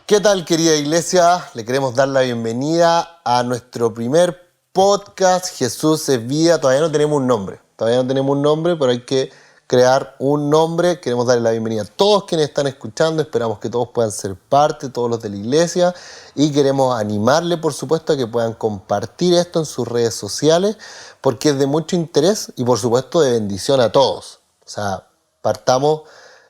¿Qué tal, querida iglesia? Le queremos dar la bienvenida a nuestro primer podcast, Jesús es Vida. Todavía no tenemos un nombre, pero hay que crear un nombre. Queremos darle la bienvenida a todos quienes están escuchando. Esperamos que todos puedan ser parte, todos los de la iglesia. Y queremos animarle, por supuesto, a que puedan compartir esto en sus redes sociales, porque es de mucho interés y, por supuesto, de bendición a todos. O sea, partamos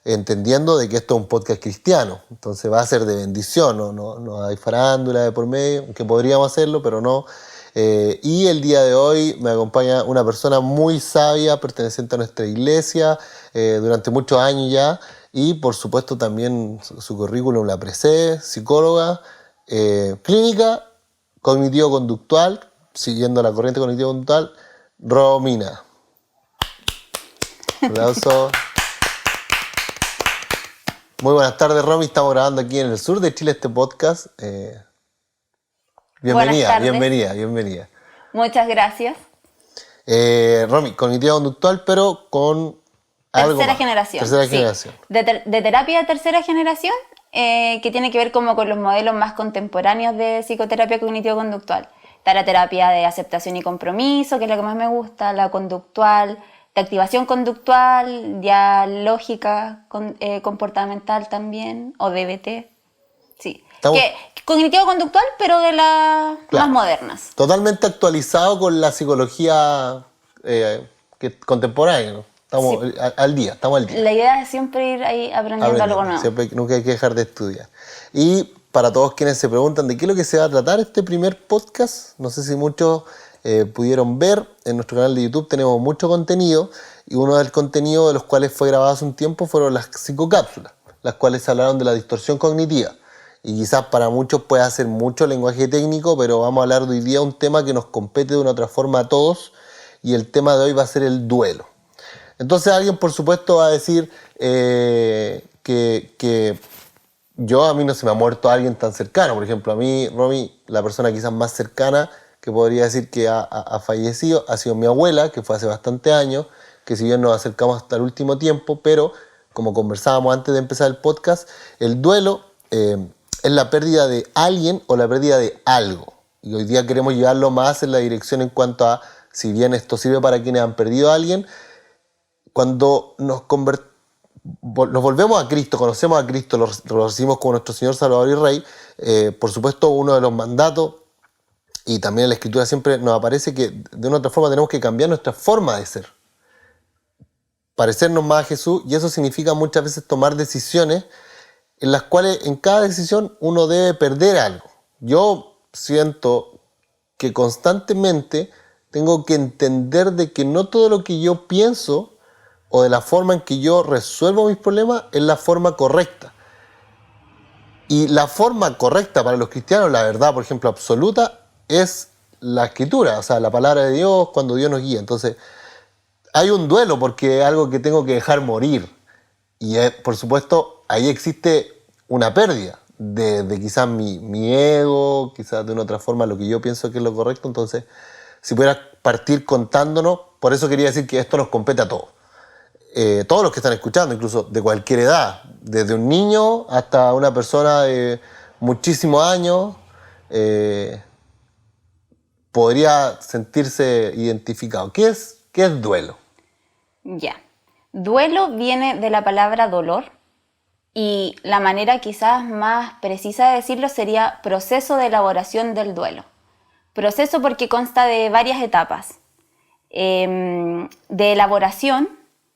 entendiendo de que esto es un podcast cristiano, entonces va a ser de bendición, no hay farándula de por medio, aunque podríamos hacerlo, pero no. Y el día de hoy me acompaña una persona muy sabia, perteneciente a nuestra iglesia, durante muchos años ya, y por supuesto también su currículum la precede, psicóloga, clínica, cognitivo-conductual, siguiendo la corriente cognitivo-conductual, Romina. Aplauso. Muy buenas tardes, Romy. Estamos grabando aquí en el sur de Chile este podcast. Bienvenida. Muchas gracias. Romy, cognitiva conductual, pero con algo Tercera más. generación. Tercera generación. De terapia de tercera generación, que tiene que ver como con los modelos más contemporáneos de psicoterapia cognitivo-conductual. Está la terapia de aceptación y compromiso, que es la que más me gusta, la conductual, de activación conductual, dialógica, comportamental también, o DBT. Sí. Cognitivo-conductual, pero de las más modernas. Totalmente actualizado con la psicología contemporánea, ¿no? Estamos al día. La idea es siempre ir ahí aprendiendo algo nuevo. Nunca hay que dejar de estudiar. Y para todos quienes se preguntan de qué es lo que se va a tratar este primer podcast, no sé si muchos pudieron ver, en nuestro canal de YouTube tenemos mucho contenido, y uno del contenido de los cuales fue grabado hace un tiempo fueron las psicocápsulas, las cuales hablaron de la distorsión cognitiva. Y quizás para muchos pueda ser mucho lenguaje técnico, pero vamos a hablar de hoy día un tema que nos compete de una otra forma a todos, y el tema de hoy va a ser el duelo. Entonces alguien, por supuesto, va a decir que a mí no se me ha muerto alguien tan cercano. Por ejemplo, a mí, Romy, la persona quizás más cercana que podría decir que ha fallecido ha sido mi abuela, que fue hace bastante años, que si bien nos acercamos hasta el último tiempo, pero como conversábamos antes de empezar el podcast, el duelo es la pérdida de alguien o la pérdida de algo. Y hoy día queremos llevarlo más en la dirección en cuanto a, si bien esto sirve para quienes han perdido a alguien, cuando nos volvemos a Cristo, conocemos a Cristo, lo recibimos como nuestro Señor, Salvador y Rey, por supuesto uno de los mandatos, y también en la Escritura siempre nos aparece que de una u otra forma tenemos que cambiar nuestra forma de ser, parecernos más a Jesús, y eso significa muchas veces tomar decisiones en las cuales en cada decisión uno debe perder algo. Yo siento que constantemente tengo que entender de que no todo lo que yo pienso o de la forma en que yo resuelvo mis problemas es la forma correcta. Y la forma correcta para los cristianos, la verdad, por ejemplo, absoluta, es la Escritura, o sea, la palabra de Dios cuando Dios nos guía. Entonces, hay un duelo porque es algo que tengo que dejar morir. Y por supuesto, ahí existe una pérdida de quizás mi ego, quizás de una otra forma lo que yo pienso que es lo correcto. Entonces, si pudieras partir contándonos, por eso quería decir que esto nos compete a todos. Todos los que están escuchando, incluso de cualquier edad, desde un niño hasta una persona de muchísimos años, podría sentirse identificado. ¿Qué es duelo? Ya. Duelo viene de la palabra dolor, y la manera quizás más precisa de decirlo sería proceso de elaboración del duelo. Proceso porque consta de varias etapas. De elaboración,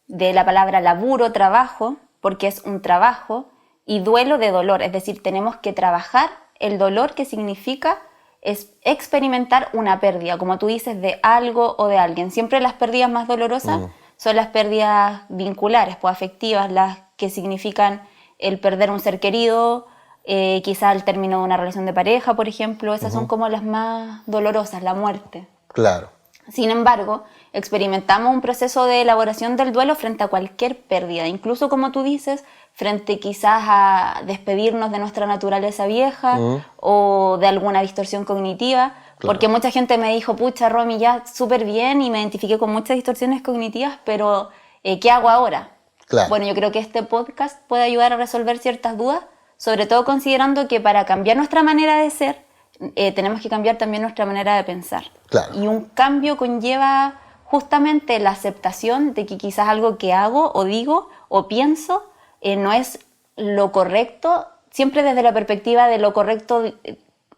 de la palabra laburo, trabajo, porque es un trabajo, y duelo de dolor, es decir, tenemos que trabajar el dolor que significa es experimentar una pérdida, como tú dices, de algo o de alguien. Siempre las pérdidas más dolorosas son las pérdidas vinculares, pues afectivas, las que significan el perder un ser querido, quizá el término de una relación de pareja, por ejemplo. Esas son como las más dolorosas, la muerte. Claro. Sin embargo, experimentamos un proceso de elaboración del duelo frente a cualquier pérdida, incluso, como tú dices, frente quizás a despedirnos de nuestra naturaleza vieja o de alguna distorsión cognitiva, porque mucha gente me dijo, pucha, Romy, ya súper bien, y me identifiqué con muchas distorsiones cognitivas, pero ¿qué hago ahora? Claro. Bueno, yo creo que este podcast puede ayudar a resolver ciertas dudas sobre todo considerando que para cambiar nuestra manera de ser, tenemos que cambiar también nuestra manera de pensar. Claro. Y un cambio conlleva justamente la aceptación de que quizás algo que hago o digo o pienso no es lo correcto, siempre desde la perspectiva de lo correcto,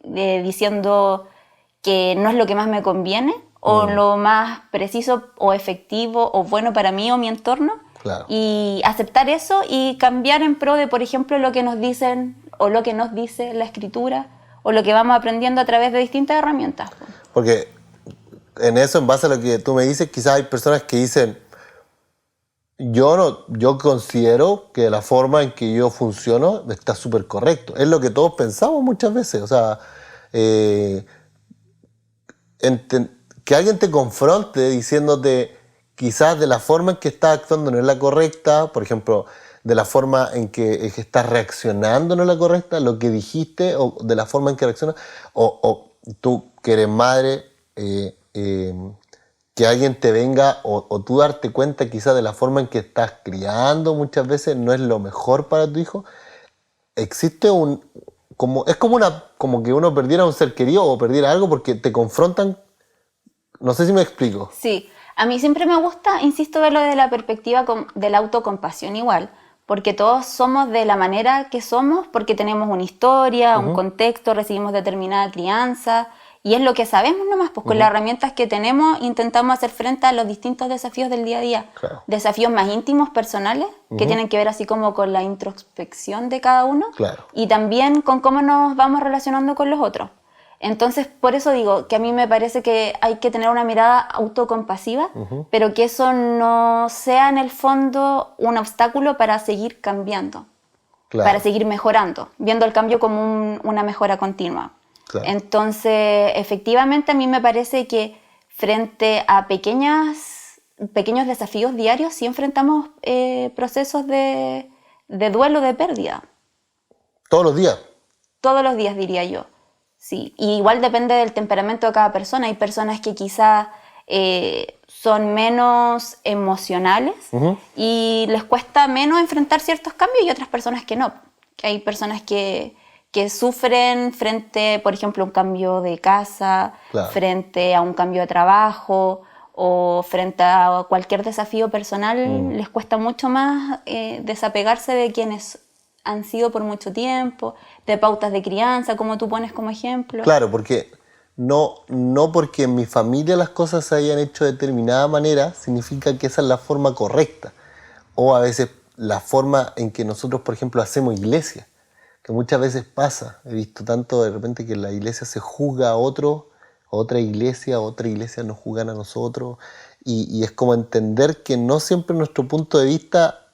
diciendo que no es lo que más me conviene o lo más preciso o efectivo o bueno para mí o mi entorno. Claro. Y aceptar eso y cambiar en pro de, por ejemplo, lo que nos dicen o lo que nos dice la escritura o lo que vamos aprendiendo a través de distintas herramientas. Porque en eso, en base a lo que tú me dices, quizás hay personas que dicen, yo considero que la forma en que yo funciono está súper correcto. Es lo que todos pensamos muchas veces. O sea, que alguien te confronte diciéndote quizás de la forma en que estás actuando no es la correcta, por ejemplo, de la forma en que estás reaccionando no es la correcta, lo que dijiste o de la forma en que reaccionas, o tú que eres madre, que alguien te venga o tú darte cuenta quizás de la forma en que estás criando muchas veces no es lo mejor para tu hijo. Existe como que uno perdiera un ser querido o perdiera algo porque te confrontan. No sé si me explico. Sí, a mí siempre me gusta, insisto, verlo desde la perspectiva de la autocompasión igual, porque todos somos de la manera que somos, porque tenemos una historia, un contexto, recibimos determinada crianza, y es lo que sabemos nomás, pues con las herramientas que tenemos intentamos hacer frente a los distintos desafíos del día a día. Claro. Desafíos más íntimos, personales, que tienen que ver así como con la introspección de cada uno, Claro. y también con cómo nos vamos relacionando con los otros. Entonces, por eso digo que a mí me parece que hay que tener una mirada autocompasiva, pero que eso no sea en el fondo un obstáculo para seguir cambiando, Claro. para seguir mejorando, viendo el cambio como una mejora continua. Claro. Entonces, efectivamente, a mí me parece que frente a pequeños desafíos diarios, sí enfrentamos procesos de duelo, de pérdida. Todos los días. Todos los días, diría yo. Sí, y igual depende del temperamento de cada persona. Hay personas que quizás son menos emocionales y les cuesta menos enfrentar ciertos cambios y otras personas que no. Hay personas que sufren frente, por ejemplo, a un cambio de casa, Claro. frente a un cambio de trabajo o frente a cualquier desafío personal. Les cuesta mucho más desapegarse de quienes han sido por mucho tiempo, de pautas de crianza, como tú pones como ejemplo. Claro, porque no porque en mi familia las cosas se hayan hecho de determinada manera, significa que esa es la forma correcta. O a veces la forma en que nosotros, por ejemplo, hacemos iglesia, que muchas veces pasa. He visto tanto de repente que la iglesia se juzga a otra iglesia nos juzgan a nosotros, y es como entender que no siempre nuestro punto de vista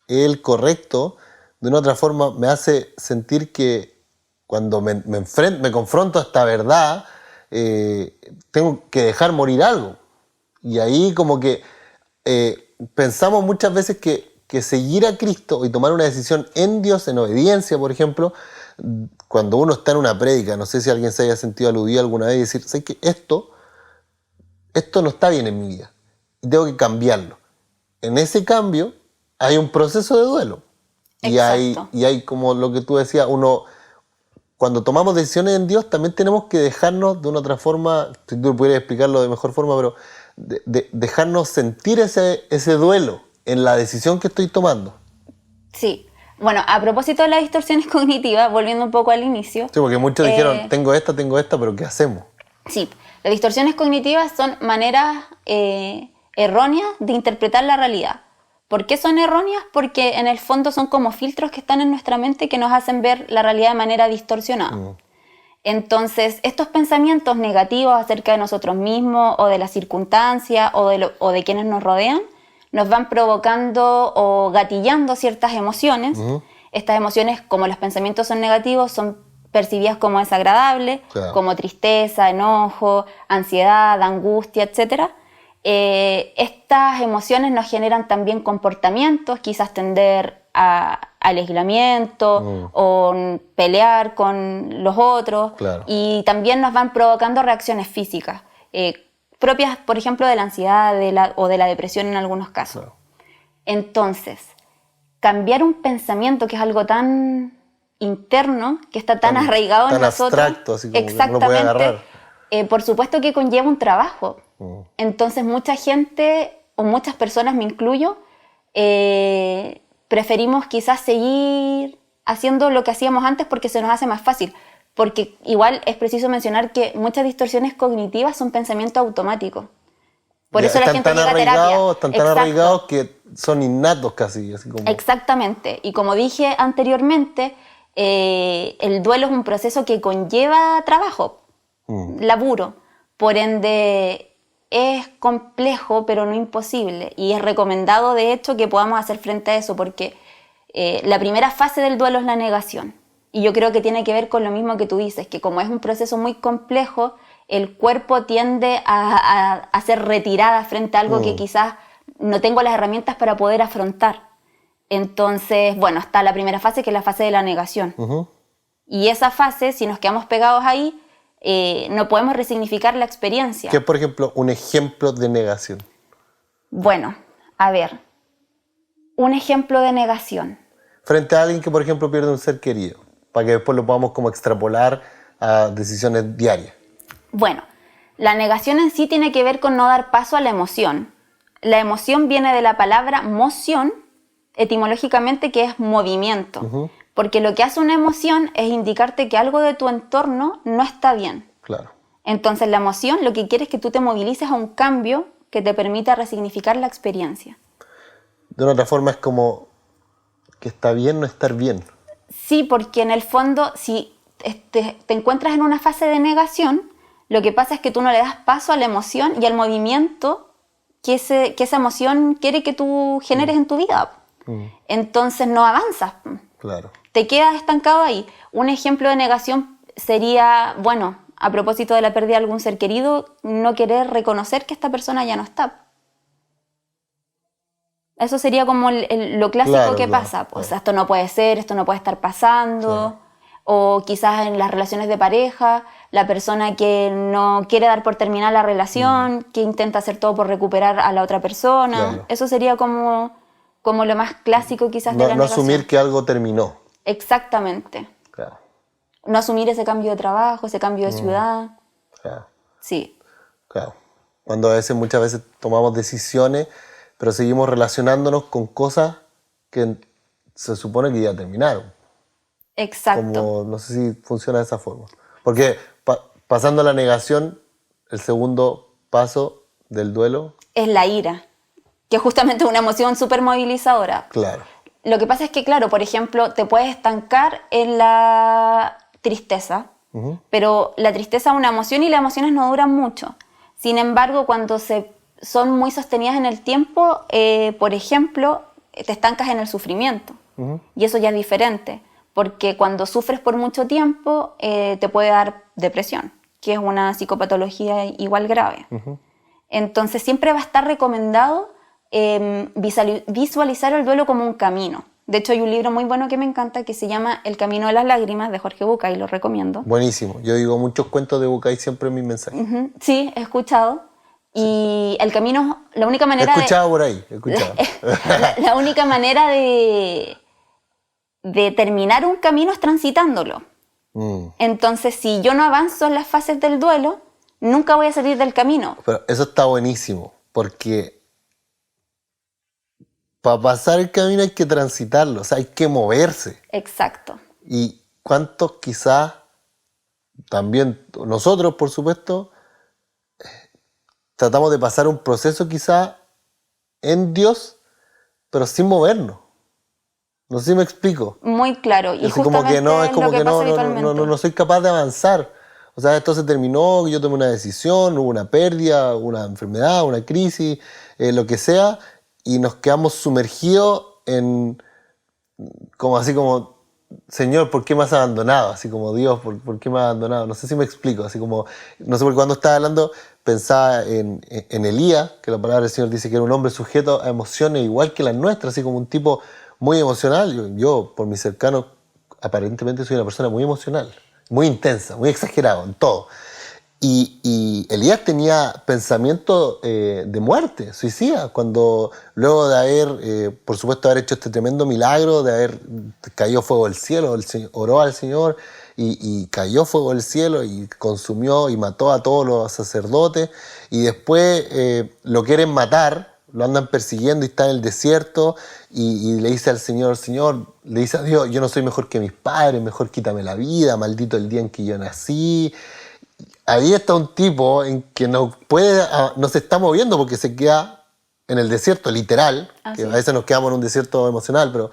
es el correcto. De una otra forma me hace sentir que cuando me confronto a esta verdad, tengo que dejar morir algo. Y ahí como que pensamos muchas veces que seguir a Cristo y tomar una decisión en Dios, en obediencia, por ejemplo, cuando uno está en una prédica, no sé si alguien se haya sentido aludido alguna vez y decir, ¿sabes qué? Esto no está bien en mi vida y tengo que cambiarlo. En ese cambio hay un proceso de duelo. Y hay como lo que tú decías, cuando tomamos decisiones en Dios también tenemos que dejarnos de una otra forma, si tú pudieras explicarlo de mejor forma, pero dejarnos sentir ese duelo en la decisión que estoy tomando. Sí. Bueno, a propósito de las distorsiones cognitivas, volviendo un poco al inicio. Sí, porque muchos dijeron, tengo esta, pero ¿qué hacemos? Sí, las distorsiones cognitivas son maneras erróneas de interpretar la realidad. ¿Por qué son erróneas? Porque en el fondo son como filtros que están en nuestra mente que nos hacen ver la realidad de manera distorsionada. Entonces, estos pensamientos negativos acerca de nosotros mismos o de las circunstancias o de quienes nos rodean nos van provocando o gatillando ciertas emociones. Estas emociones, como los pensamientos son negativos, son percibidas como desagradables, Claro. como tristeza, enojo, ansiedad, angustia, etc. Estas emociones nos generan también comportamientos, quizás tender al aislamiento o pelear con los otros. Claro. Y también nos van provocando reacciones físicas, propias, por ejemplo, de la ansiedad o de la depresión en algunos casos. Claro. Entonces, cambiar un pensamiento que es algo tan interno que está tan arraigado en tan nosotros. abstracto, así como que no lo puede agarrar. Por supuesto que conlleva un trabajo. Entonces mucha gente, o muchas personas, me incluyo, preferimos quizás seguir haciendo lo que hacíamos antes porque se nos hace más fácil. Porque igual es preciso mencionar que muchas distorsiones cognitivas son pensamientos automáticos. Por eso la gente llega a terapia. Están tan arraigados que son innatos casi. Así como... Exactamente. Y como dije anteriormente, el duelo es un proceso que conlleva trabajo, laburo. Por ende, es complejo, pero no imposible. Y es recomendado, de hecho, que podamos hacer frente a eso, porque la primera fase del duelo es la negación. Y yo creo que tiene que ver con lo mismo que tú dices, que como es un proceso muy complejo, el cuerpo tiende a hacer retirada frente a algo que quizás no tengo las herramientas para poder afrontar. Entonces, bueno, está la primera fase, que es la fase de la negación. Y esa fase, si nos quedamos pegados ahí, no podemos resignificar la experiencia. ¿Qué es, por ejemplo, un ejemplo de negación? Bueno, a ver, un ejemplo de negación. Frente a alguien que, por ejemplo, pierde un ser querido, para que después lo podamos como extrapolar a decisiones diarias. Bueno, la negación en sí tiene que ver con no dar paso a la emoción. La emoción viene de la palabra moción, etimológicamente, que es movimiento. Porque lo que hace una emoción es indicarte que algo de tu entorno no está bien. Claro. Entonces la emoción lo que quiere es que tú te movilices a un cambio que te permita resignificar la experiencia. De una otra forma es como que está bien no estar bien. Sí, porque en el fondo, si te encuentras en una fase de negación, lo que pasa es que tú no le das paso a la emoción y al movimiento que esa emoción quiere que tú generes en tu vida. Entonces no avanzas. Claro. Te quedas estancado ahí. Un ejemplo de negación sería, bueno, a propósito de la pérdida de algún ser querido, no querer reconocer que esta persona ya no está. Eso sería como lo clásico que pasa. O sea, esto no puede ser, esto no puede estar pasando. Sí. O quizás en las relaciones de pareja, la persona que no quiere dar por terminar la relación, que intenta hacer todo por recuperar a la otra persona. Claro. Eso sería como lo más clásico quizás de la negación. No asumir que algo terminó. Exactamente. Claro. No asumir ese cambio de trabajo, ese cambio de ciudad. Claro. Sí. Claro. Cuando muchas veces tomamos decisiones, pero seguimos relacionándonos con cosas que se supone que ya terminaron. Exacto. Como, no sé si funciona de esa forma. Porque pasando a la negación, el segundo paso del duelo... es la ira, que es justamente una emoción súper movilizadora. Claro. Lo que pasa es que, claro, por ejemplo, te puedes estancar en la tristeza, pero la tristeza es una emoción y las emociones no duran mucho. Sin embargo, cuando son muy sostenidas en el tiempo, por ejemplo, te estancas en el sufrimiento. Y eso ya es diferente, porque cuando sufres por mucho tiempo, te puede dar depresión, que es una psicopatología igual grave. Entonces, siempre va a estar recomendado visualizar el duelo como un camino. De hecho, hay un libro muy bueno que me encanta que se llama El camino de las lágrimas, de Jorge Bucay, lo recomiendo. Buenísimo. Yo digo muchos cuentos de Bucay siempre en mis mensajes. Sí, he escuchado. Y el camino, la única manera he escuchado por ahí, he escuchado. La única manera de terminar un camino es transitándolo. Entonces, si yo no avanzo en las fases del duelo, nunca voy a salir del camino. Pero eso está buenísimo, porque para pasar el camino hay que transitarlo, o sea, hay que moverse. Exacto. Y cuántos quizás, también nosotros, por supuesto, tratamos de pasar un proceso quizás en Dios, pero sin movernos. No sé si me explico. Muy claro. Y es como que no, es como que no soy capaz de avanzar. O sea, esto se terminó, yo tomé una decisión, hubo una pérdida, una enfermedad, una crisis, lo que sea, y nos quedamos sumergidos en, como así como, Señor, ¿por qué me has abandonado? Así como, Dios, ¿por qué me has abandonado? No sé si me explico, así como, no sé, porque cuando estaba hablando pensaba en Elías, que la palabra del Señor dice que era un hombre sujeto a emociones igual que las nuestras, así como un tipo muy emocional. Yo por mis cercanos, aparentemente soy una persona muy emocional, muy intensa, muy exagerado en todo. Y Elías tenía pensamiento de muerte, suicida, cuando luego de haber, por supuesto, haber hecho este tremendo milagro, de haber caído fuego del cielo, oró al Señor y cayó fuego del cielo y consumió y mató a todos los sacerdotes, y después lo quieren matar, lo andan persiguiendo y está en el desierto, y le dice al Señor, le dice a Dios, yo no soy mejor que mis padres, mejor quítame la vida, maldito el día en que yo nací. Ahí está un tipo en que no se está moviendo porque se queda en el desierto, literal, que a veces nos quedamos en un desierto emocional, pero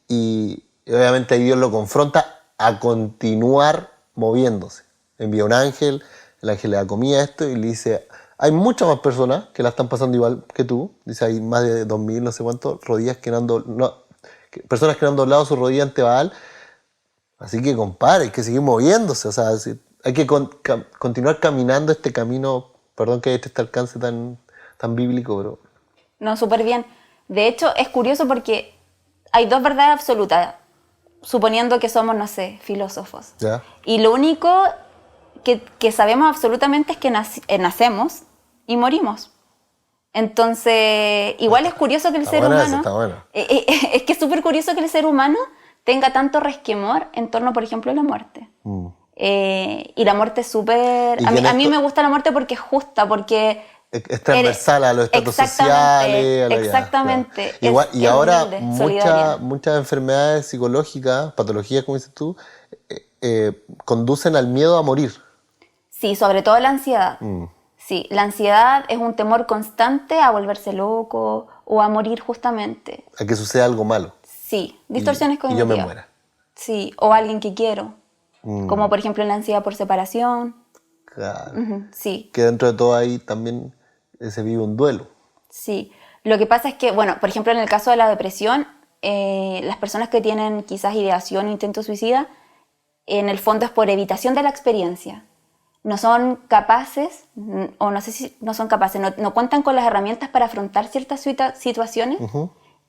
y obviamente ahí Dios lo confronta a continuar moviéndose. Envía un ángel, el ángel le da comida a esto y le dice, hay muchas más personas que la están pasando igual que tú, dice, hay más de 2000, no sé cuántos, rodillas personas que no han doblado su rodilla ante Baal, así que compadre, hay que seguir moviéndose, o sea, hay que continuar caminando este camino, perdón que haya hecho este alcance tan bíblico, pero... No, súper bien. De hecho, es curioso porque hay dos verdades absolutas, suponiendo que somos, no sé, filósofos. ¿Ya? Y lo único que sabemos absolutamente es que nacemos y morimos. Entonces, igual es curioso que el ser humano... Está bueno. Es que es súper curioso que el ser humano tenga tanto resquemor en torno, por ejemplo, a la muerte. Y la muerte es súper... A mí me gusta la muerte porque es justa, porque... Es transversal a los estatus sociales. Exactamente. Igual, y ahora humilde, muchas enfermedades psicológicas, patologías, como dices tú, conducen al miedo a morir. Sí, sobre todo la ansiedad. Sí, la ansiedad es un temor constante a volverse loco o a morir justamente. A que suceda algo malo. Sí, distorsiones y cognitivas. yo me muera. Sí, o alguien que quiero. Como por ejemplo la ansiedad por separación. Claro. Sí. Que dentro de todo ahí también se vive un duelo. Sí. Lo que pasa es que, bueno, por ejemplo en el caso de la depresión, las personas que tienen quizás ideación o intento suicida, en el fondo es por evitación de la experiencia. No son capaces, o no sé si no son capaces, no cuentan con las herramientas para afrontar ciertas situaciones.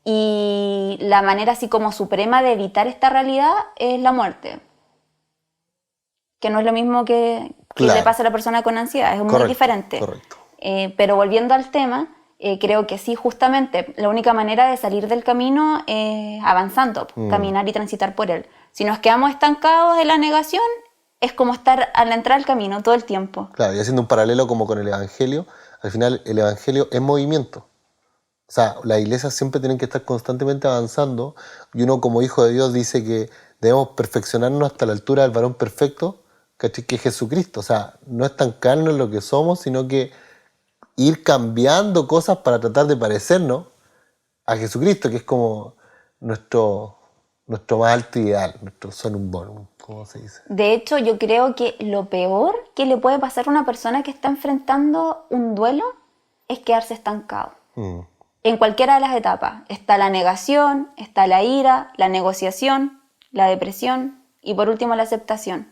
Y la manera así como suprema de evitar esta realidad es la muerte. Que no es lo mismo que le pasa a la persona con ansiedad, es muy diferente. Correcto. Pero volviendo al tema, creo que sí, justamente, la única manera de salir del camino es avanzando, caminar y transitar por él. Si nos quedamos estancados en la negación, es como estar a la entrada del camino todo el tiempo. Claro, y haciendo un paralelo como con el Evangelio, al final el Evangelio es movimiento. O sea, las iglesias siempre tienen que estar constantemente avanzando, y uno como hijo de Dios dice que debemos perfeccionarnos hasta la altura del varón perfecto, ¿cachai? Que es Jesucristo. O sea, no estancarnos en lo que somos, sino que ir cambiando cosas para tratar de parecernos a Jesucristo, que es como nuestro más alto ideal, nuestro sonum bonum, ¿cómo se dice? De hecho, yo creo que lo peor que le puede pasar a una persona que está enfrentando un duelo es quedarse estancado. En cualquiera de las etapas. Está la negación, está la ira, la negociación, la depresión y por último la aceptación.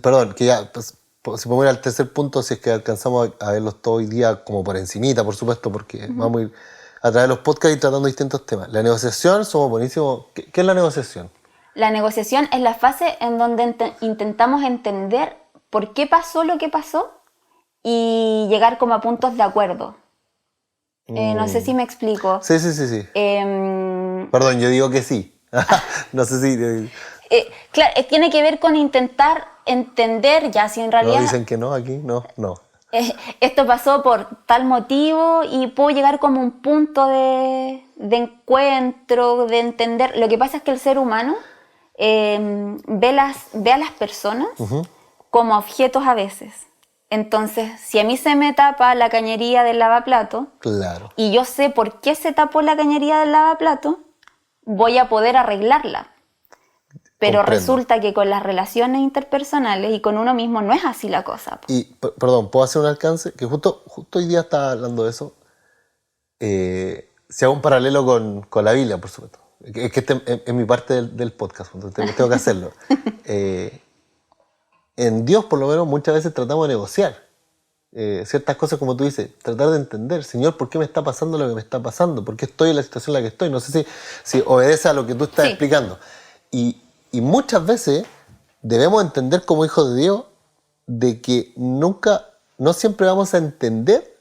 Perdón, que ya, pues, si podemos ir al tercer punto, si es que alcanzamos a verlos todos hoy día como por encimita, por supuesto, porque vamos a ir a través de los podcasts y tratando distintos temas. La negociación, somos buenísimos. ¿Qué es la negociación? La negociación es la fase en donde intentamos entender por qué pasó lo que pasó y llegar como a puntos de acuerdo. No sé si me explico. Sí. Perdón, yo digo que sí. No sé si... Claro, tiene que ver con intentar entender, ya si en realidad... ¿No dicen que no aquí? No. Esto pasó por tal motivo y puedo llegar como a un punto de encuentro, de entender. Lo que pasa es que el ser humano ve a las personas como objetos a veces. Entonces, si a mí se me tapa la cañería del lavaplato, claro, y yo sé por qué se tapó la cañería del lavaplato, voy a poder arreglarla. Pero comprendo. Resulta que con las relaciones interpersonales y con uno mismo no es así la cosa. Y, perdón, ¿puedo hacer un alcance? Que justo hoy día estaba hablando de eso. Si hago un paralelo con la Biblia, por supuesto. Es que este es mi parte del podcast, tengo que hacerlo. En Dios, por lo menos, muchas veces tratamos de negociar ciertas cosas, como tú dices, tratar de entender, Señor, ¿por qué me está pasando lo que me está pasando? ¿Por qué estoy en la situación en la que estoy? No sé si obedece a lo que tú estás explicando. Y muchas veces debemos entender como hijos de Dios de que no siempre vamos a entender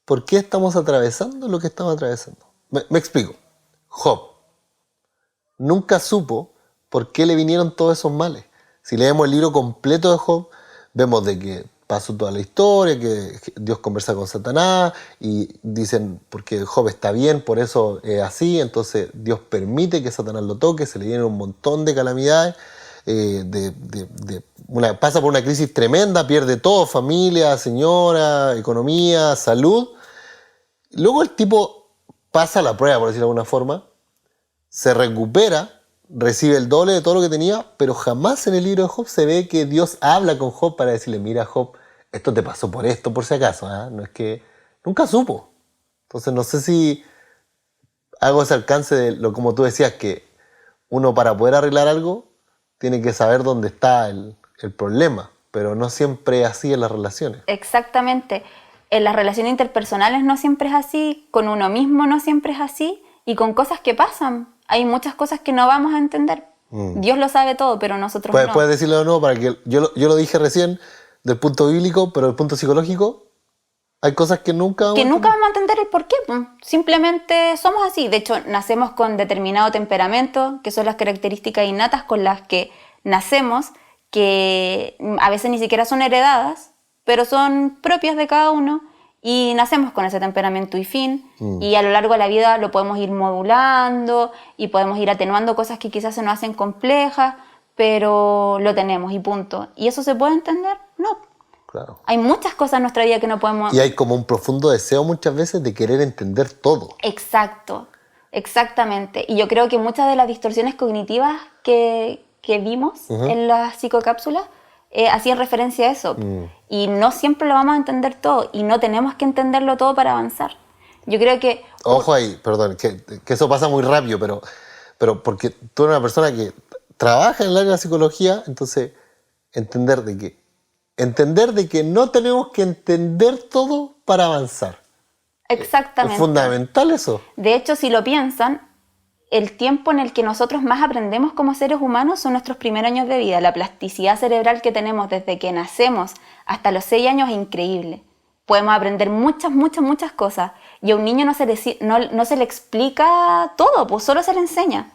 por qué estamos atravesando lo que estamos atravesando. Me explico. Job nunca supo por qué le vinieron todos esos males. Si leemos el libro completo de Job, vemos de que pasó toda la historia, que Dios conversa con Satanás y dicen porque Job está bien, por eso es así, entonces Dios permite que Satanás lo toque, se le vienen un montón de calamidades, pasa por una crisis tremenda, pierde todo, familia, señora, economía, salud. Luego el tipo pasa la prueba, por decirlo de alguna forma, se recupera, recibe el doble de todo lo que tenía, pero jamás en el libro de Job se ve que Dios habla con Job para decirle, mira Job, esto te pasó por esto, por si acaso, ¿eh? No es que nunca supo. Entonces no sé si hago ese alcance de lo como tú decías, que uno para poder arreglar algo tiene que saber dónde está el problema, pero no siempre es así en las relaciones. Exactamente. En las relaciones interpersonales no siempre es así, con uno mismo no siempre es así, y con cosas que pasan. Hay muchas cosas que no vamos a entender. Dios lo sabe todo, pero nosotros no. ¿Puedes decirlo de nuevo? Para que yo lo dije recién del punto bíblico, pero del punto psicológico, hay cosas que nunca vamos a entender el por qué. Simplemente somos así. De hecho, nacemos con determinado temperamento, que son las características innatas con las que nacemos, que a veces ni siquiera son heredadas, pero son propias de cada uno. Y nacemos con ese temperamento y fin, y a lo largo de la vida lo podemos ir modulando y podemos ir atenuando cosas que quizás se nos hacen complejas, pero lo tenemos y punto. ¿Y eso se puede entender? No. Claro. Hay muchas cosas en nuestra vida que no podemos... Y hay como un profundo deseo muchas veces de querer entender todo. Exacto, exactamente. Y yo creo que muchas de las distorsiones cognitivas que vimos en las psicocápsulas hacían referencia a eso. Y no siempre lo vamos a entender todo y no tenemos que entenderlo todo para avanzar. Yo creo que... Ojo ahí, perdón, que eso pasa muy rápido, pero porque tú eres una persona que trabaja en el área de la psicología, entonces entender de que no tenemos que entender todo para avanzar. Exactamente. Es fundamental eso. De hecho, si lo piensan, el tiempo en el que nosotros más aprendemos como seres humanos son nuestros primeros años de vida. La plasticidad cerebral que tenemos desde que nacemos hasta los 6 años es increíble. Podemos aprender muchas cosas. Y a un niño no se le explica todo, pues solo se le enseña.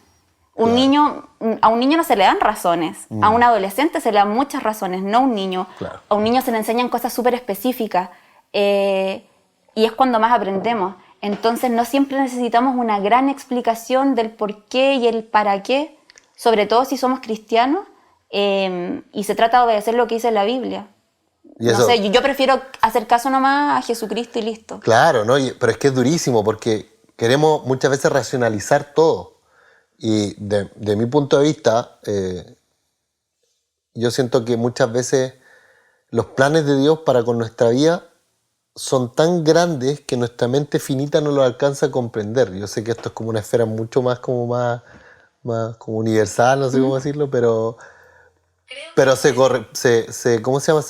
A un niño no se le dan razones. A un adolescente se le dan muchas razones, no a un niño. Claro. A un niño se le enseñan cosas súper específicas. Y es cuando más aprendemos. Entonces no siempre necesitamos una gran explicación del por qué y el para qué, sobre todo si somos cristianos, y se trata de obedecer lo que dice la Biblia. No sé, yo prefiero hacer caso nomás a Jesucristo y listo. Claro, ¿no? Pero es que es durísimo porque queremos muchas veces racionalizar todo. Y de mi punto de vista, yo siento que muchas veces los planes de Dios para con nuestra vida son tan grandes que nuestra mente finita no lo alcanza a comprender. Yo sé que esto es como una esfera mucho más como como universal, no sé cómo decirlo, pero ¿cómo se llama?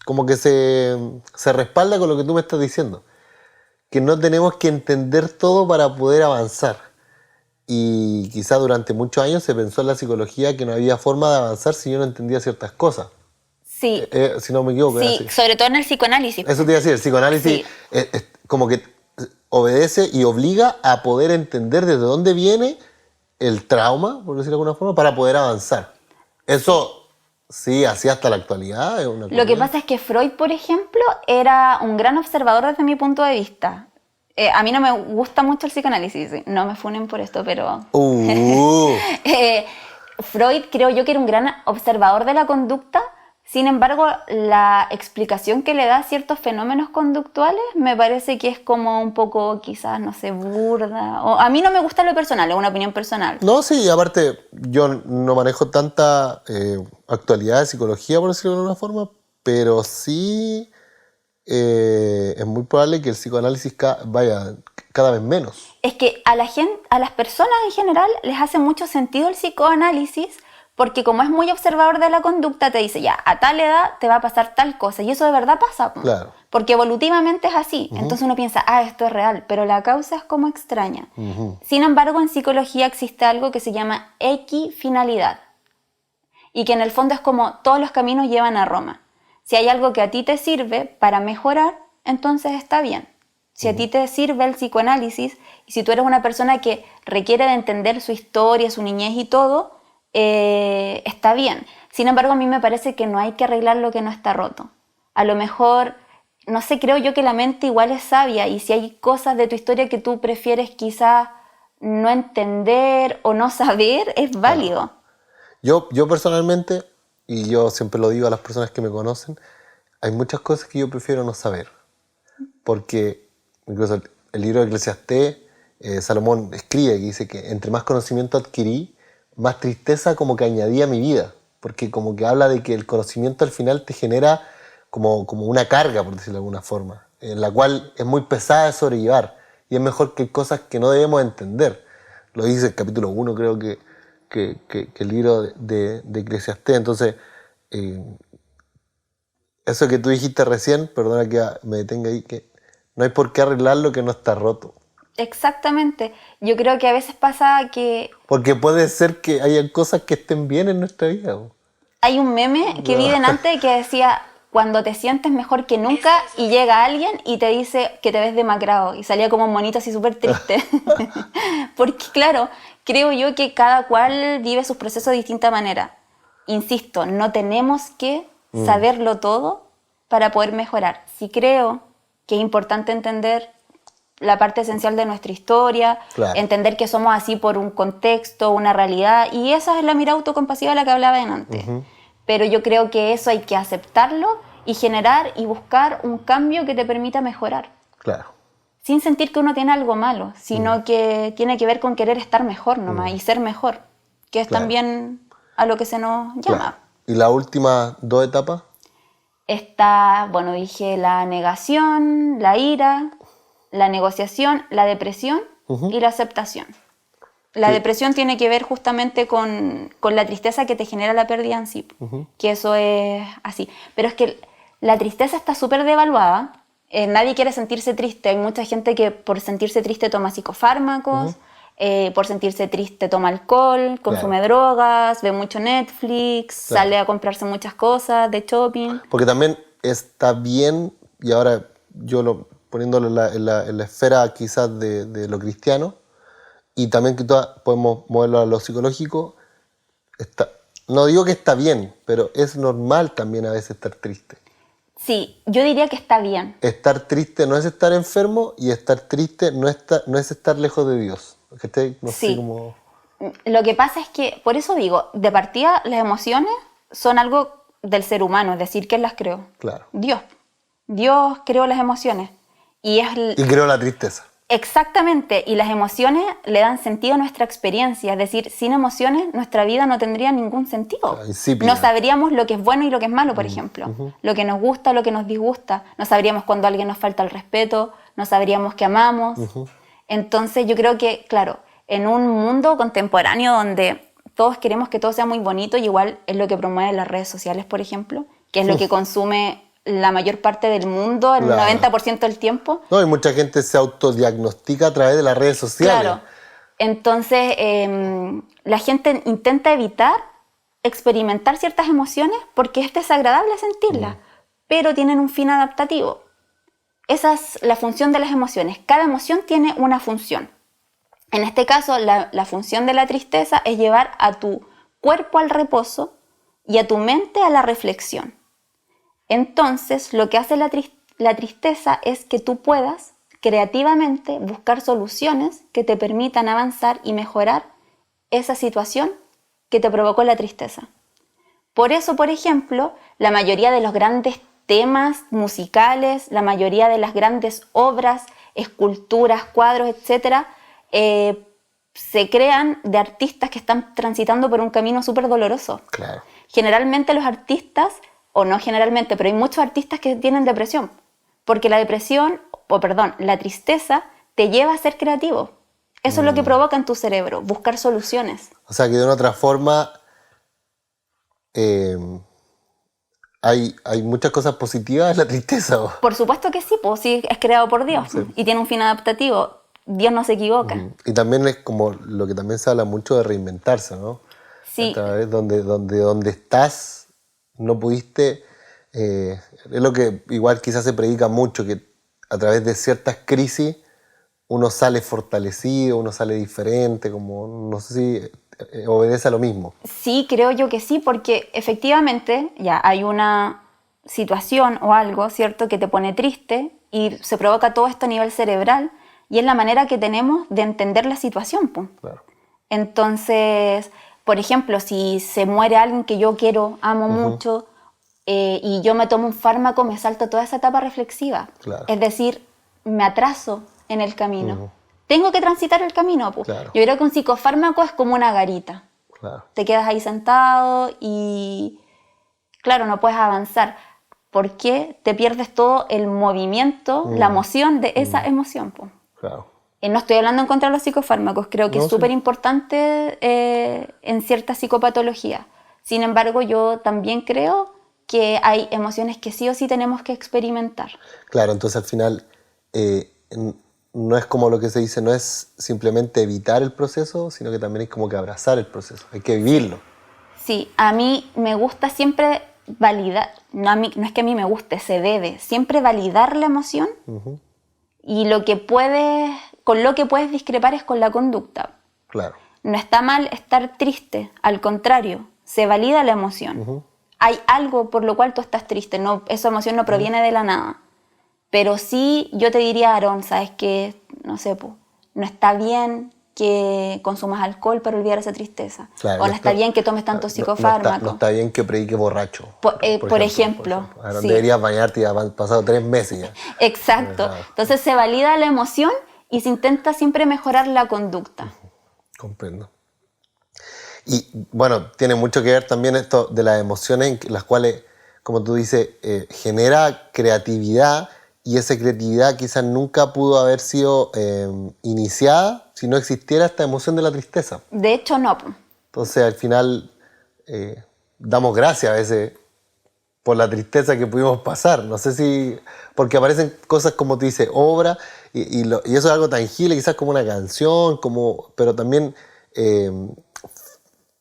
Como que se respalda con lo que tú me estás diciendo. Que no tenemos que entender todo para poder avanzar. Y quizás durante muchos años se pensó en la psicología que no había forma de avanzar si yo no entendía ciertas cosas. Sí. Si no me equivoco. Sí, sobre todo en el psicoanálisis. Eso te iba a decir, el psicoanálisis es como que obedece y obliga a poder entender desde dónde viene el trauma, por decirlo de alguna forma, para poder avanzar. Eso sí, así hasta la actualidad. Lo que pasa es que Freud, por ejemplo, era un gran observador desde mi punto de vista. A mí no me gusta mucho el psicoanálisis, no me funen por esto, pero... Freud creo yo que era un gran observador de la conducta. Sin embargo, la explicación que le da a ciertos fenómenos conductuales me parece que es como un poco, quizás, no sé, burda. O a mí no me gusta lo personal, es una opinión personal. No, sí, aparte yo no manejo tanta actualidad de psicología, por decirlo de alguna forma, pero sí es muy probable que el psicoanálisis vaya cada vez menos. Es que a las personas en general les hace mucho sentido el psicoanálisis, porque como es muy observador de la conducta, te dice, ya, a tal edad te va a pasar tal cosa. Y eso de verdad pasa. Claro. Porque evolutivamente es así. Entonces uno piensa, esto es real. Pero la causa es como extraña. Sin embargo, en psicología existe algo que se llama equifinalidad. y que en el fondo es como todos los caminos llevan a Roma. Si hay algo que a ti te sirve para mejorar, entonces está bien. Si a ti te sirve el psicoanálisis y si tú eres una persona que requiere de entender su historia, su niñez y todo, está bien. Sin embargo, a mí me parece que no hay que arreglar lo que no está roto. A lo mejor, no sé, creo yo que la mente igual es sabia y si hay cosas de tu historia que tú prefieres quizás no entender o no saber, es válido. Yo personalmente, y yo siempre lo digo a las personas que me conocen, hay muchas cosas que yo prefiero no saber. Porque incluso el libro de Eclesiastés, Salomón escribe que dice que entre más conocimiento adquirí, más tristeza como que añadí a mi vida. Porque como que habla de que el conocimiento al final te genera como una carga, por decirlo de alguna forma, en la cual es muy pesada de sobrellevar. Y es mejor que cosas que no debemos entender. Lo dice el capítulo 1, creo que el libro de Eclesiastés. Entonces, eso que tú dijiste recién, perdona que me detenga ahí, que no hay por qué arreglar lo que no está roto. Exactamente. Yo creo que a veces pasa que Porque puede ser que haya cosas que estén bien en nuestra vida. hay un meme que vi delante que decía cuando te sientes mejor que nunca y llega alguien y te dice que te ves demacrado y salía como un monito así súper triste. Porque claro, creo yo que cada cual vive sus procesos de distinta manera. Insisto, no tenemos que saberlo todo para poder mejorar. Sí creo que es importante entender la parte esencial de nuestra historia, Claro. entender que somos así por un contexto, una realidad, y esa es la mirada autocompasiva de la que hablaba antes. Pero yo creo que eso hay que aceptarlo y generar y buscar un cambio que te permita mejorar. Claro. Sin sentir que uno tiene algo malo, sino que tiene que ver con querer estar mejor nomás y ser mejor, que es Claro. también a lo que se nos llama. Claro. ¿Y las últimas 2 etapas? Está, bueno, dije la negación, la ira, la negociación, la depresión y la aceptación. La Sí. depresión tiene que ver justamente con la tristeza que te genera la pérdida en sí, que eso es así. Pero es que la tristeza está súper devaluada, nadie quiere sentirse triste, hay mucha gente que por sentirse triste toma psicofármacos, por sentirse triste toma alcohol, consume drogas, ve mucho Netflix, sale a comprarse muchas cosas de shopping. Porque también está bien, y ahora yo poniéndolo en la esfera quizás de lo cristiano, y también que podemos moverlo a lo psicológico, no digo que está bien, pero es normal también a veces estar triste. Sí, yo diría que está bien. Estar triste no es estar enfermo y estar triste no es estar lejos de Dios. No Sí. sé cómo... Lo que pasa es que, por eso digo, de partida las emociones son algo del ser humano, es decir, ¿quién las creó? Claro. Dios. Dios creó las emociones. Y creo la tristeza. exactamente, y las emociones le dan sentido a nuestra experiencia, es decir, sin emociones nuestra vida no tendría ningún sentido. Insípida. No sabríamos lo que es bueno y lo que es malo, por ejemplo, lo que nos gusta, lo que nos disgusta, no sabríamos cuando alguien nos falta el respeto, no sabríamos que amamos. Entonces yo creo que, claro, en un mundo contemporáneo donde todos queremos que todo sea muy bonito y igual es lo que promueven las redes sociales, por ejemplo, que es lo que consume la mayor parte del mundo, el Claro. 90% del tiempo. No, y mucha gente se autodiagnostica a través de las redes sociales. Claro. Entonces, la gente intenta evitar experimentar ciertas emociones porque es desagradable sentirlas, pero tienen un fin adaptativo. Esa es la función de las emociones. Cada emoción tiene una función. En este caso, la función de la tristeza es llevar a tu cuerpo al reposo y a tu mente a la reflexión. Entonces, lo que hace la tristeza es que tú puedas creativamente buscar soluciones que te permitan avanzar y mejorar esa situación que te provocó la tristeza. Por eso, por ejemplo, la mayoría de los grandes temas musicales, la mayoría de las grandes obras, esculturas, cuadros, etc., se crean de artistas que están transitando por un camino súper doloroso. Claro. Generalmente los artistas, o no generalmente, pero hay muchos artistas que tienen depresión, porque la tristeza te lleva a ser creativo. Eso es lo que provoca en tu cerebro, buscar soluciones. O sea que de una otra forma hay muchas cosas positivas en la tristeza. ¿O? Por supuesto que sí, pues sí, es creado por Dios y tiene un fin adaptativo. Dios no se equivoca. Y también es como lo que también se habla mucho de reinventarse, ¿no? Sí. A través donde estás, no pudiste... es lo que igual quizás se predica mucho, que a través de ciertas crisis uno sale fortalecido, uno sale diferente, como no sé si obedece a lo mismo. Sí, creo yo que sí, porque efectivamente ya hay una situación o algo, ¿cierto?, que te pone triste y se provoca todo esto a nivel cerebral y es la manera que tenemos de entender la situación, pues. Claro. Entonces, por ejemplo, si se muere alguien que yo quiero, amo mucho, y yo me tomo un fármaco, me salto toda esa etapa reflexiva. Claro. Es decir, me atraso en el camino. Tengo que transitar el camino, pues. Claro. Yo creo que un psicofármaco es como una garita. Claro. Te quedas ahí sentado y, claro, no puedes avanzar porque te pierdes todo el movimiento, la emoción de esa emoción, pues. Claro. No estoy hablando en contra de los psicofármacos, creo que No, es súper sí. importante en cierta psicopatología. Sin embargo, yo también creo que hay emociones que sí o sí tenemos que experimentar. Claro, entonces al final no es como lo que se dice, no es simplemente evitar el proceso, sino que también es como que abrazar el proceso, hay que vivirlo. Sí, a mí me gusta siempre validar, no es que a mí me guste, se debe siempre validar la emoción y con lo que puedes discrepar es con la conducta. Claro. No está mal estar triste, al contrario, se valida la emoción. Hay algo por lo cual tú estás triste, no, esa emoción no proviene de la nada. Pero sí, yo te diría, Aarón, ¿sabes qué? No sé, no está bien que consumas alcohol para olvidar esa tristeza. Claro, O no está bien que tomes tantos psicofármacos. No está bien que prediques borracho. Por ejemplo. Ahora Sí. deberías bañarte, ya han pasado 3 meses ya. Exacto. Claro. Entonces se valida la emoción y se intenta siempre mejorar la conducta. Comprendo. Y bueno, tiene mucho que ver también esto de las emociones, en las cuales, como tú dices, genera creatividad, y esa creatividad quizás nunca pudo haber sido iniciada si no existiera esta emoción de la tristeza. De hecho, no. Entonces, al final, damos gracias a veces por la tristeza que pudimos pasar. No sé si... Porque aparecen cosas como tú dices, obra, y eso es algo tangible, quizás como una canción, pero también...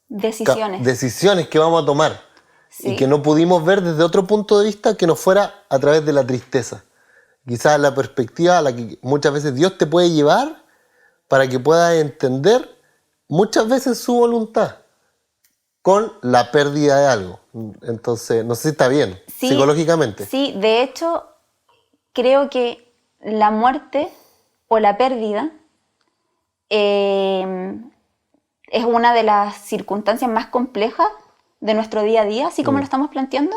Decisiones. que vamos a tomar. Sí. Y que no pudimos ver desde otro punto de vista que no fuera a través de la tristeza. Quizás la perspectiva a la que muchas veces Dios te puede llevar para que puedas entender muchas veces su voluntad con la pérdida de algo. Entonces, no sé si está bien, Sí, psicológicamente. Sí, de hecho, creo que la muerte o la pérdida es una de las circunstancias más complejas de nuestro día a día, así como lo estamos planteando,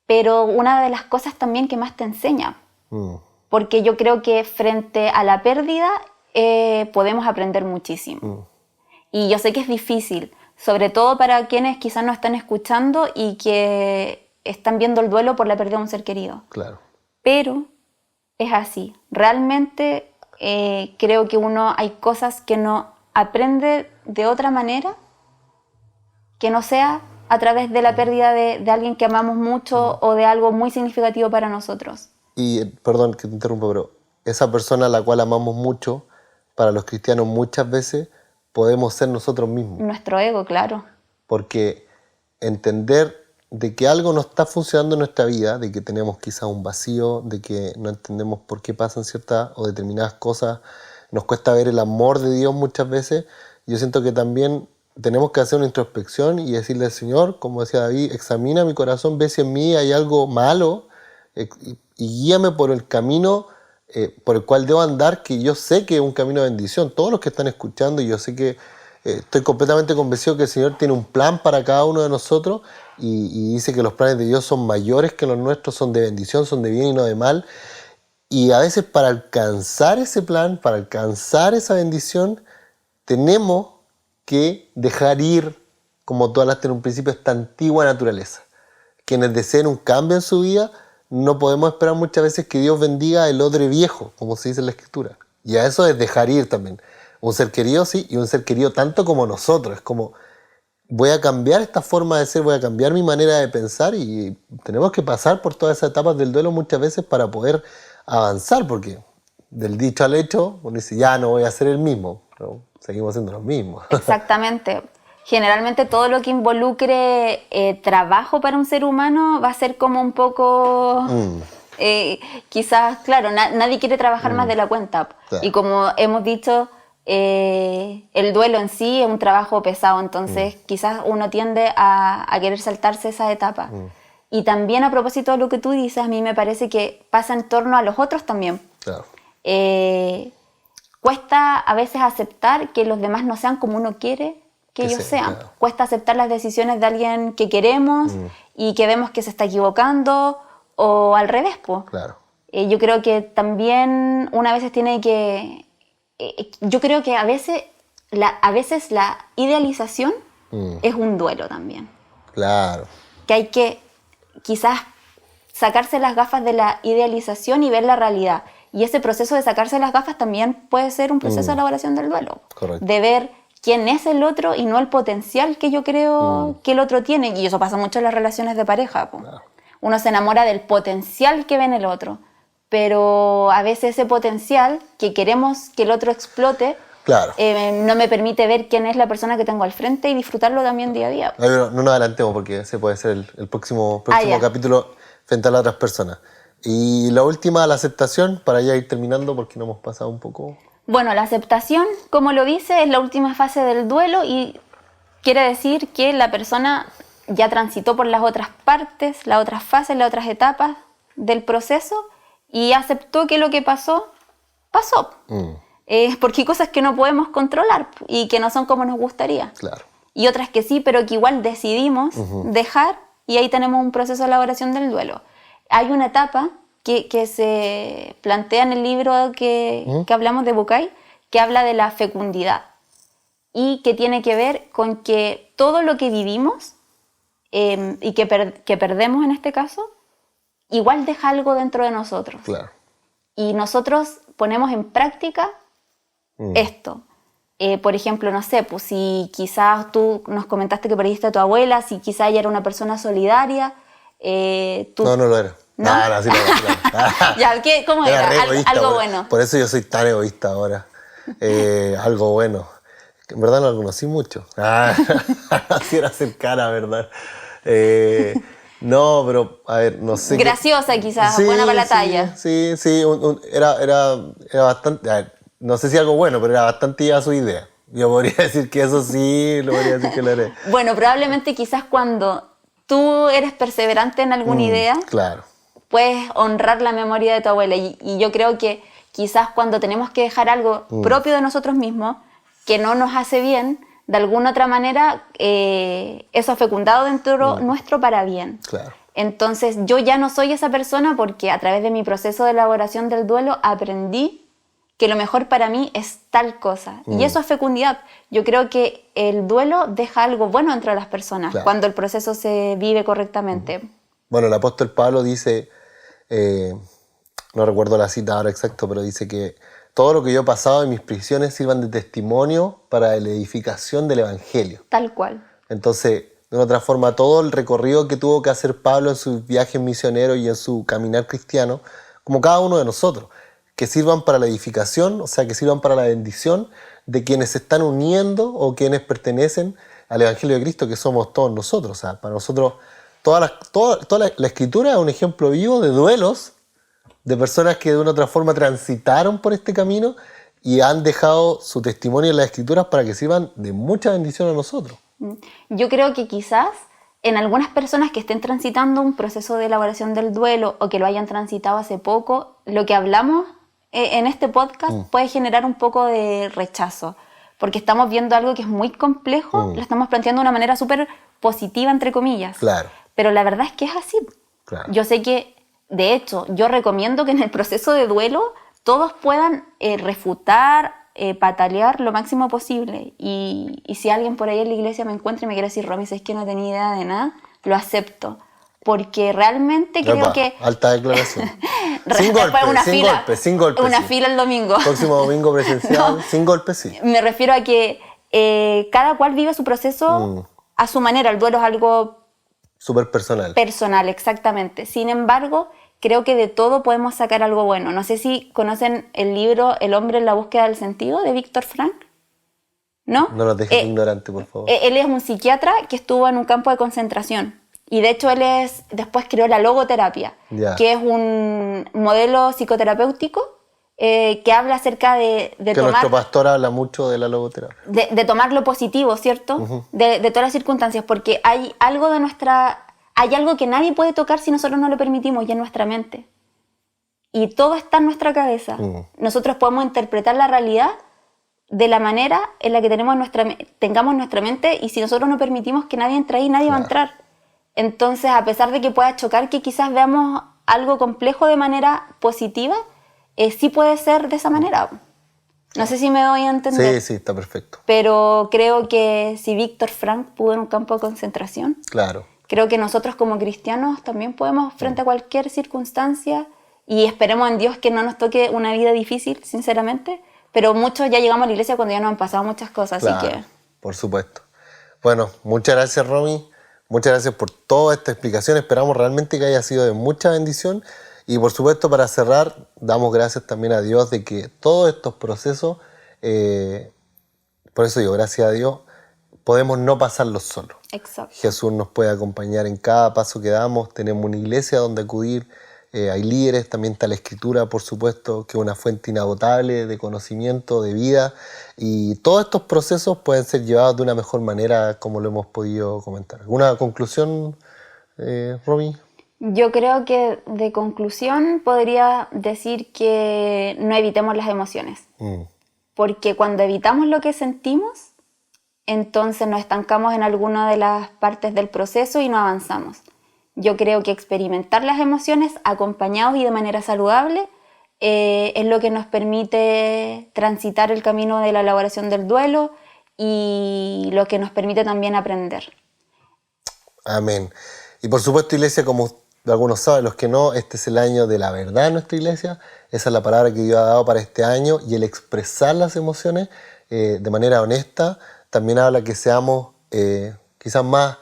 pero una de las cosas también que más te enseña. Porque yo creo que frente a la pérdida podemos aprender muchísimo. Y yo sé que es difícil, sobre todo para quienes quizás no están escuchando y que están viendo el duelo por la pérdida de un ser querido. Claro. Pero es así. Realmente creo que hay cosas que no aprende de otra manera que no sea a través de la pérdida de alguien que amamos mucho o de algo muy significativo para nosotros. Y, perdón que te interrumpa, pero esa persona a la cual amamos mucho, para los cristianos muchas veces podemos ser nosotros mismos. Nuestro ego, claro. Porque entender de que algo no está funcionando en nuestra vida, de que tenemos quizás un vacío, de que no entendemos por qué pasan ciertas o determinadas cosas, nos cuesta ver el amor de Dios muchas veces. Yo siento que también tenemos que hacer una introspección y decirle al Señor, como decía David, examina mi corazón, ve si en mí hay algo malo y guíame por el camino por el cual debo andar, que yo sé que es un camino de bendición. Todos los que están escuchando, yo sé que estoy completamente convencido que el Señor tiene un plan para cada uno de nosotros y dice que los planes de Dios son mayores que los nuestros, son de bendición, son de bien y no de mal. Y a veces para alcanzar ese plan, para alcanzar esa bendición, tenemos que dejar ir, como tú hablaste en un principio, esta antigua naturaleza. Quienes deseen un cambio en su vida, no podemos esperar muchas veces que Dios bendiga el odre viejo, como se dice en la Escritura. Y a eso es dejar ir también. Un ser querido, sí, y un ser querido tanto como nosotros. Es como, voy a cambiar esta forma de ser, voy a cambiar mi manera de pensar y tenemos que pasar por todas esas etapas del duelo muchas veces para poder avanzar, porque del dicho al hecho, uno dice, ya no voy a ser el mismo, pero seguimos siendo los mismos. Exactamente. Generalmente todo lo que involucre trabajo para un ser humano va a ser como un poco... quizás, claro, nadie quiere trabajar más de la cuenta. Claro. Y como hemos dicho, el duelo en sí es un trabajo pesado, entonces quizás uno tiende a querer saltarse esa etapa. Y también a propósito de lo que tú dices, a mí me parece que pasa en torno a los otros también. Claro. Cuesta a veces aceptar que los demás no sean como uno quiere que ellos sean. Claro. Cuesta aceptar las decisiones de alguien que queremos y que vemos que se está equivocando, o al revés, pues. Claro. Yo creo que también una vez tiene que... yo creo que a veces la idealización es un duelo también. Claro. Que hay que quizás sacarse las gafas de la idealización y ver la realidad. Y ese proceso de sacarse las gafas también puede ser un proceso de elaboración del duelo. Correcto. De ver quién es el otro y no el potencial que yo creo que el otro tiene. Y eso pasa mucho en las relaciones de pareja. Claro. Uno se enamora del potencial que ve en el otro. Pero a veces ese potencial que queremos que el otro explote, Claro. no me permite ver quién es la persona que tengo al frente y disfrutarlo también día a día. Ay, pero no nos adelantemos porque ese puede ser el próximo ya. capítulo frente a las otras personas. Y la última, la aceptación, para ya ir terminando porque nos hemos pasado un poco. Bueno, la aceptación, como lo dice, es la última fase del duelo y quiere decir que la persona ya transitó por las otras partes, las otras fases, las otras etapas del proceso y aceptó que lo que pasó, pasó. Porque hay cosas que no podemos controlar y que no son como nos gustaría. Claro. Y otras que sí, pero que igual decidimos dejar, y ahí tenemos un proceso de elaboración del duelo. Hay una etapa que se plantea en el libro que hablamos de Bucay, que habla de la fecundidad y que tiene que ver con que todo lo que vivimos y que perdemos en este caso, igual deja algo dentro de nosotros. Claro. Y nosotros ponemos en práctica esto. Por ejemplo, no sé, pues si quizás tú nos comentaste que perdiste a tu abuela, si quizás ella era una persona solidaria, tú... No lo era. ¿No? No, sí lo era. Ya, ¿cómo era? re egoísta, Algo bueno. Por eso yo soy tan egoísta ahora. Algo bueno. En verdad no lo conocí mucho. Así era cercana, ¿verdad? No, pero, a ver, no sé. Graciosa quizás, buena para la talla. Sí, era bastante... A ver, no sé si algo bueno, pero era bastante a su idea. Yo podría decir que eso sí, lo podría decir que lo haré. Bueno, probablemente quizás cuando tú eres perseverante en alguna idea, claro, puedes honrar la memoria de tu abuela. Y yo creo que quizás cuando tenemos que dejar algo propio de nosotros mismos, que no nos hace bien, de alguna otra manera, eso ha fecundado dentro nuestro para bien. Claro. Entonces yo ya no soy esa persona porque a través de mi proceso de elaboración del duelo aprendí que lo mejor para mí es tal cosa. Y eso es fecundidad. Yo creo que el duelo deja algo bueno entre las personas cuando el proceso se vive correctamente. Bueno, el apóstol Pablo dice, no recuerdo la cita ahora exacto, pero dice que todo lo que yo he pasado en mis prisiones sirvan de testimonio para la edificación del evangelio. Tal cual. Entonces, de una otra forma, todo el recorrido que tuvo que hacer Pablo en sus viajes misioneros y en su caminar cristiano, como cada uno de nosotros, que sirvan para la edificación, o sea, que sirvan para la bendición de quienes se están uniendo o quienes pertenecen al Evangelio de Cristo, que somos todos nosotros. O sea, para nosotros, toda la Escritura es un ejemplo vivo de duelos de personas que de una u otra forma transitaron por este camino y han dejado su testimonio en las Escrituras para que sirvan de mucha bendición a nosotros. Yo creo que quizás en algunas personas que estén transitando un proceso de elaboración del duelo o que lo hayan transitado hace poco, lo que hablamos en este podcast puede generar un poco de rechazo, porque estamos viendo algo que es muy complejo, lo estamos planteando de una manera súper positiva, entre comillas. Claro. Pero la verdad es que es así. Claro. Yo sé que, de hecho, yo recomiendo que en el proceso de duelo todos puedan refutar, patalear lo máximo posible. Y si alguien por ahí en la iglesia me encuentra y me quiere decir, Romy, es que no tenía idea de nada, lo acepto. Porque realmente creo que... Alta declaración. sin golpes. Una fila el domingo. Próximo domingo presencial, sin golpes, sí. Me refiero a que cada cual vive su proceso a su manera. El duelo es algo... Súper personal. Personal, exactamente. Sin embargo, creo que de todo podemos sacar algo bueno. No sé si conocen el libro El hombre en la búsqueda del sentido, de Víctor Frank. ¿no? No los dejes ignorantes, por favor. Él es un psiquiatra que estuvo en un campo de concentración. Y de hecho después creó la logoterapia, Ya. que es un modelo psicoterapéutico que habla acerca de Que nuestro pastor habla mucho de la logoterapia. de tomar lo positivo, ¿cierto? De todas las circunstancias, porque hay algo que nadie puede tocar si nosotros no lo permitimos, y es nuestra mente. Y todo está en nuestra cabeza. Nosotros podemos interpretar la realidad de la manera en la que tengamos nuestra mente, y si nosotros no permitimos que nadie entre ahí, nadie va a entrar. Entonces, a pesar de que pueda chocar que quizás veamos algo complejo de manera positiva, sí puede ser de esa manera. No sé si me doy a entender. Sí, está perfecto. Pero creo que si Víctor Frank pudo en un campo de concentración, Claro. creo que nosotros como cristianos también podemos frente a cualquier circunstancia, y esperemos en Dios que no nos toque una vida difícil, sinceramente, pero muchos ya llegamos a la iglesia cuando ya nos han pasado muchas cosas, Claro, así que... por supuesto. Bueno, muchas gracias, Romy. Muchas gracias por toda esta explicación. Esperamos realmente que haya sido de mucha bendición. Y por supuesto, para cerrar, damos gracias también a Dios de que todos estos procesos, por eso digo, gracias a Dios, podemos no pasarlos solos. Exacto. Jesús nos puede acompañar en cada paso que damos. Tenemos una iglesia donde acudir. Hay líderes, también está la Escritura, por supuesto, que es una fuente inagotable de conocimiento, de vida. Y todos estos procesos pueden ser llevados de una mejor manera, como lo hemos podido comentar. ¿Alguna conclusión, Romy? Yo creo que de conclusión podría decir que no evitemos las emociones. Porque cuando evitamos lo que sentimos, entonces nos estancamos en alguna de las partes del proceso y no avanzamos. Yo creo que experimentar las emociones acompañados y de manera saludable es lo que nos permite transitar el camino de la elaboración del duelo y lo que nos permite también aprender. Amén. Y por supuesto, iglesia, como algunos saben, los que no, este es el año de la verdad en nuestra iglesia. Esa es la palabra que Dios ha dado para este año, y el expresar las emociones de manera honesta también habla que seamos quizás más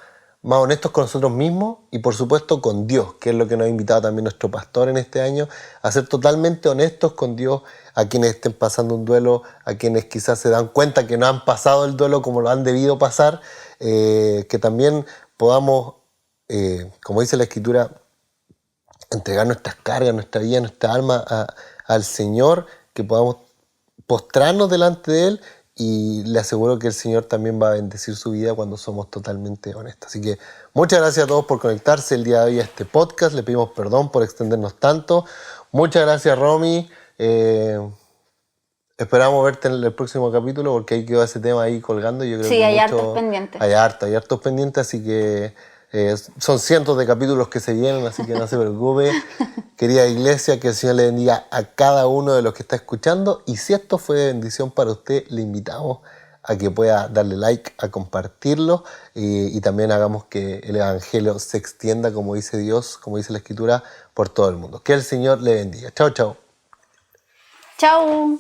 honestos con nosotros mismos y por supuesto con Dios, que es lo que nos ha invitado también nuestro pastor en este año, a ser totalmente honestos con Dios, a quienes estén pasando un duelo, a quienes quizás se dan cuenta que no han pasado el duelo como lo han debido pasar, que también podamos, como dice la Escritura, entregar nuestras cargas, nuestra vida, nuestra alma al Señor, que podamos postrarnos delante de Él, y le aseguro que el Señor también va a bendecir su vida cuando somos totalmente honestos. Así que muchas gracias a todos por conectarse el día de hoy a este podcast. Le pedimos perdón por extendernos tanto. Muchas gracias, Romy. Esperamos verte en el próximo capítulo, porque ahí quedó ese tema ahí colgando. Yo creo Sí, que hay hartos pendientes. Hay hartos pendientes, así que son cientos de capítulos que se vienen, así que no se preocupe. Querida iglesia, que el Señor le bendiga a cada uno de los que está escuchando, y si esto fue de bendición para usted, le invitamos a que pueda darle like, a compartirlo, y también hagamos que el Evangelio se extienda, como dice Dios, como dice la Escritura, por todo el mundo. Que el Señor le bendiga. Chao, chao. ¡Chao!